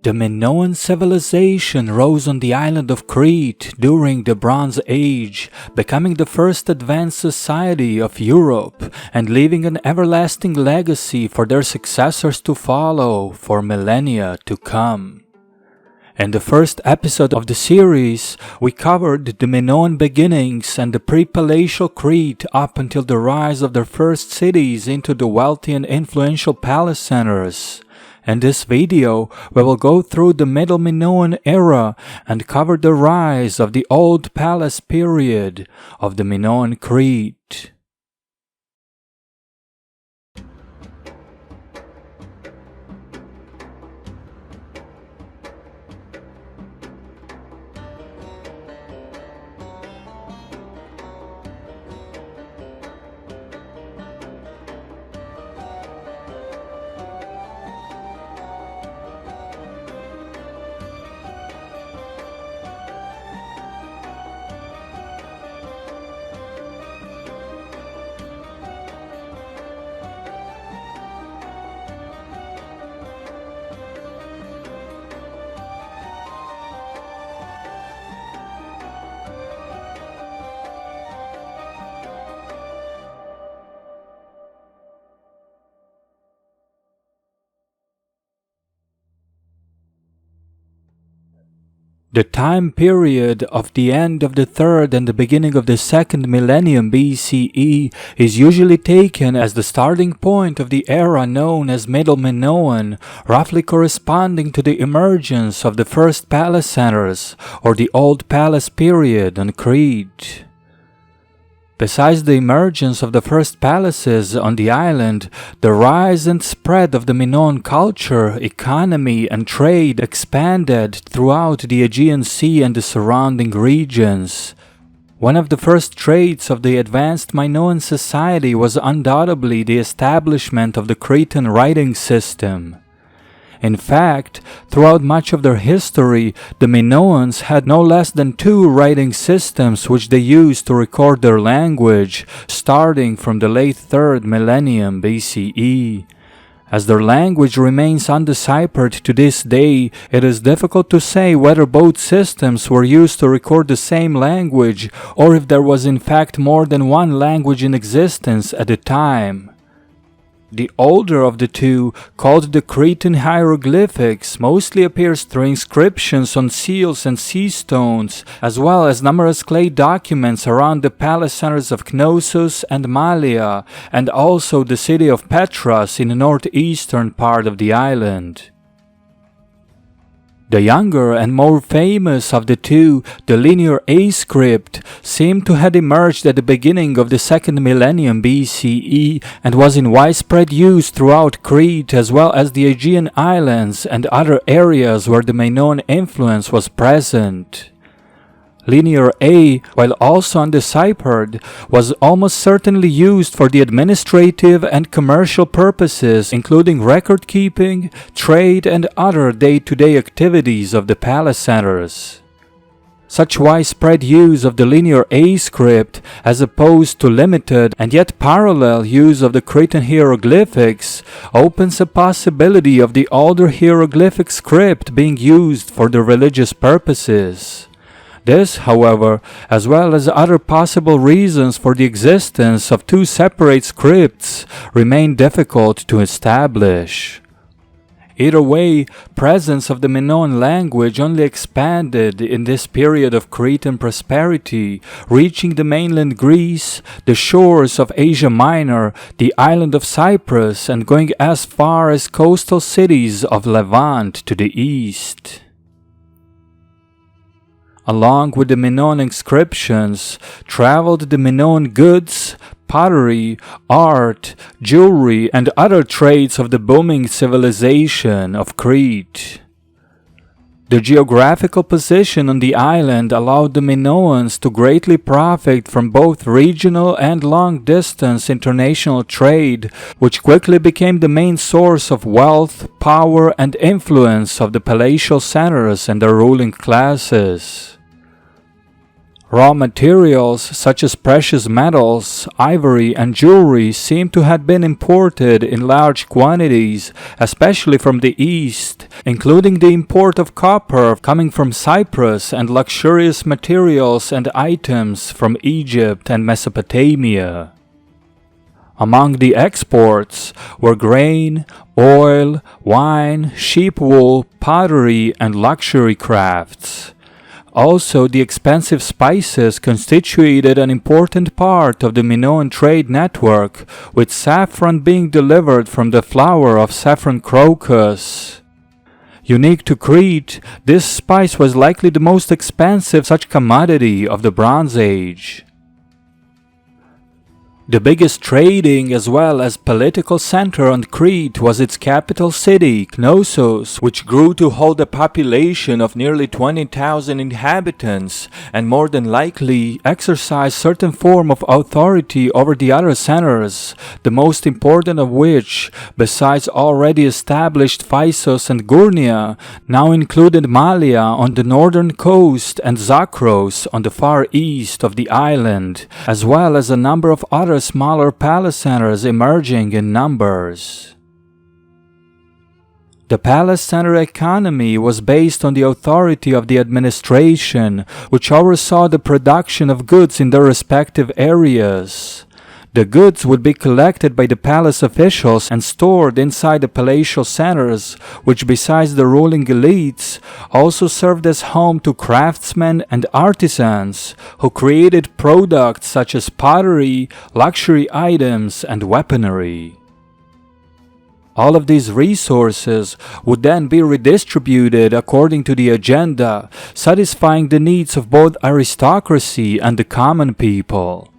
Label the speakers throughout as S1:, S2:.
S1: The Minoan civilization rose on the island of Crete during the Bronze Age, becoming the first advanced society of Europe and leaving an everlasting legacy for their successors to follow for millennia to come. In the first episode of the series, we covered the Minoan beginnings and the pre-palatial Crete up until the rise of their first cities into the wealthy and influential palace centers. In this video, we will go through the Middle Minoan era and cover the rise of the Old Palace period of the Minoan Crete. The time period of the end of the third and the beginning of the second millennium BCE is usually taken as the starting point of the era known as Middle Minoan, roughly corresponding to the emergence of the first palace centers or the Old Palace period on Crete. Besides the emergence of the first palaces on the island, the rise and spread of the Minoan culture, economy, and trade expanded throughout the Aegean Sea and the surrounding regions. One of the first traits of the advanced Minoan society was undoubtedly the establishment of the Cretan writing system. In fact, throughout much of their history, the Minoans had no less than 2 writing systems which they used to record their language, starting from the late 3rd millennium BCE. As their language remains undeciphered to this day, it is difficult to say whether both systems were used to record the same language or if there was in fact more than one language in existence at the time. The older of the two, called the Cretan hieroglyphics, mostly appears through inscriptions on seals and sea stones, as well as numerous clay documents around the palace centers of Knossos and Malea, and also the city of Petras in the northeastern part of the island. The younger and more famous of the two, the Linear A script, seemed to have emerged at the beginning of the second millennium BCE and was in widespread use throughout Crete as well as the Aegean islands and other areas where the Minoan influence was present. Linear A, while also undeciphered, was almost certainly used for the administrative and commercial purposes, including record-keeping, trade, and other day-to-day activities of the palace centers. Such widespread use of the Linear A script, as opposed to limited and yet parallel use of the Cretan hieroglyphics, opens a possibility of the older hieroglyphic script being used for the religious purposes. This, however, as well as other possible reasons for the existence of 2 separate scripts, remain difficult to establish. Either way, presence of the Minoan language only expanded in this period of Cretan prosperity, reaching the mainland Greece, the shores of Asia Minor, the island of Cyprus, and going as far as coastal cities of Levant to the east. Along with the Minoan inscriptions, traveled the Minoan goods, pottery, art, jewelry, and other trades of the booming civilization of Crete. The geographical position on the island allowed the Minoans to greatly profit from both regional and long-distance international trade, which quickly became the main source of wealth, power, and influence of the palatial centers and their ruling classes. Raw materials such as precious metals, ivory, and jewelry seem to have been imported in large quantities, especially from the east, including the import of copper coming from Cyprus and luxurious materials and items from Egypt and Mesopotamia. Among the exports were grain, oil, wine, sheep wool, pottery, and luxury crafts. Also, the expensive spices constituted an important part of the Minoan trade network, with saffron being delivered from the flower of saffron crocus. Unique to Crete, this spice was likely the most expensive such commodity of the Bronze Age. The biggest trading as well as political center on Crete was its capital city, Knossos, which grew to hold a population of nearly 20,000 inhabitants and more than likely exercised certain form of authority over the other centers, the most important of which, besides already established Phaesos and Gurnia, now included Malia on the northern coast and Zakros on the far east of the island, as well as a number of other smaller palace centers emerging in numbers. The palace center economy was based on the authority of the administration, which oversaw the production of goods in their respective areas. The goods would be collected by the palace officials and stored inside the palatial centers, which besides the ruling elites, also served as home to craftsmen and artisans who created products such as pottery, luxury items, and weaponry. All of these resources would then be redistributed according to the agenda, satisfying the needs of both aristocracy and the common people.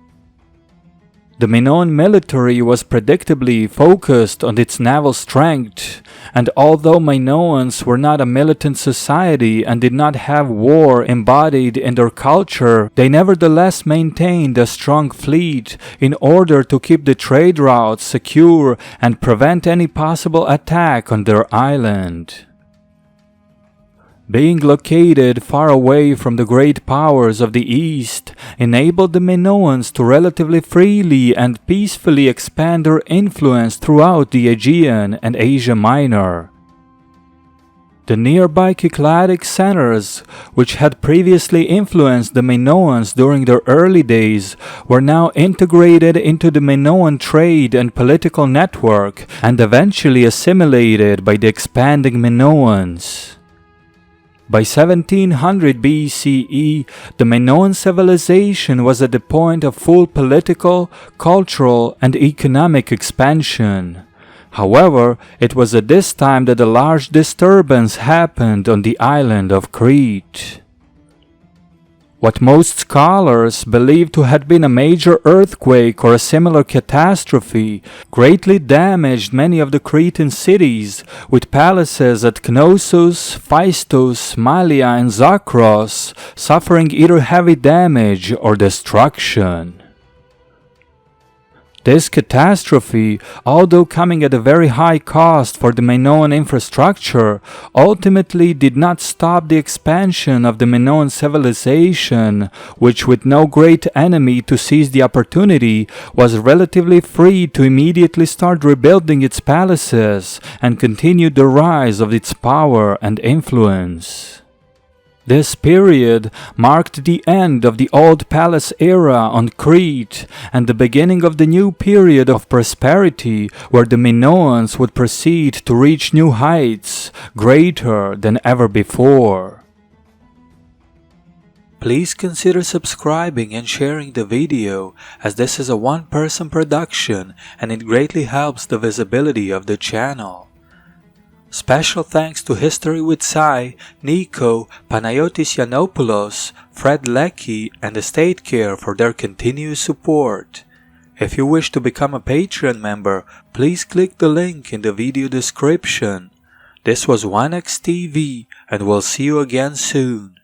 S1: The Minoan military was predictably focused on its naval strength, and although Minoans were not a militant society and did not have war embodied in their culture, they nevertheless maintained a strong fleet in order to keep the trade routes secure and prevent any possible attack on their island. Being located far away from the great powers of the East enabled the Minoans to relatively freely and peacefully expand their influence throughout the Aegean and Asia Minor. The nearby Cycladic centers, which had previously influenced the Minoans during their early days, were now integrated into the Minoan trade and political network and eventually assimilated by the expanding Minoans. By 1700 BCE, the Minoan civilization was at the point of full political, cultural, and economic expansion. However, it was at this time that a large disturbance happened on the island of Crete. What most scholars believe to have been a major earthquake or a similar catastrophe greatly damaged many of the Cretan cities, with palaces at Knossos, Phaistos, Malia, and Zakros suffering either heavy damage or destruction. This catastrophe, although coming at a very high cost for the Minoan infrastructure, ultimately did not stop the expansion of the Minoan civilization, which with no great enemy to seize the opportunity, was relatively free to immediately start rebuilding its palaces and continue the rise of its power and influence. This period marked the end of the old palace era on Crete and the beginning of the new period of prosperity where the Minoans would proceed to reach new heights greater than ever before. Please consider subscribing and sharing the video, as this is a one-person production and it greatly helps the visibility of the channel. Special thanks to History with Sai, Nico, Panayotis Yiannopoulos, Fred Leckie, and Estate Care for their continuous support. If you wish to become a Patreon member, please click the link in the video description. This was WanaxTV, and we'll see you again soon.